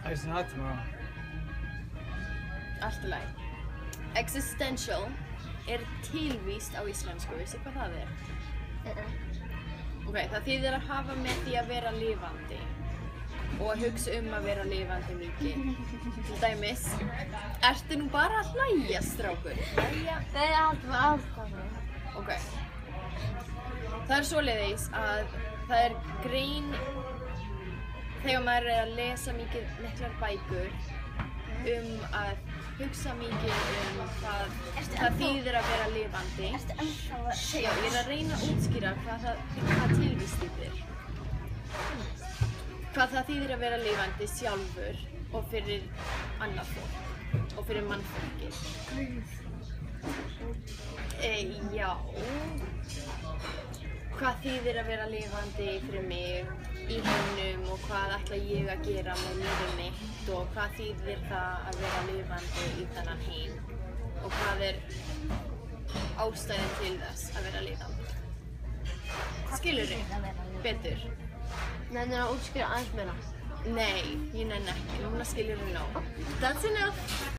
I just had tomorrow. Allt í lagi. Existential tilvíst á íslensku, veistu hvað það Ok, það þýðir að hafa með því að vera lifandi og að hugsa að vera lifandi mikið. Til dæmis, ertu nú bara að hlæja, strákur? Hlæja? Það allt þannig. Ok. Það svoleiðis að það grein þegar maður að lesa miklar bækur að hugsa mikið hvað þýðir að vera lifandi. Ertu ennþá að segja? Já, ég að reyna að útskýra hvað tilvíst þýðir. Hvað það þýðir að vera lifandi sjálfur og fyrir annað fólk og fyrir mannfólkið. Já. Hvað þýðir að vera lifandi fyrir mig í heiminum og hvað ætla ég að gera með lífið mitt og hvað þýðir það að vera lifandi í þennan heim og hvað ástæðin til þess að vera lifandi. Skilurðu betur? Nennir að útskýra aðeins meira? Nei, ég nenni ekki. Núna skilurðu nóg. That's enough.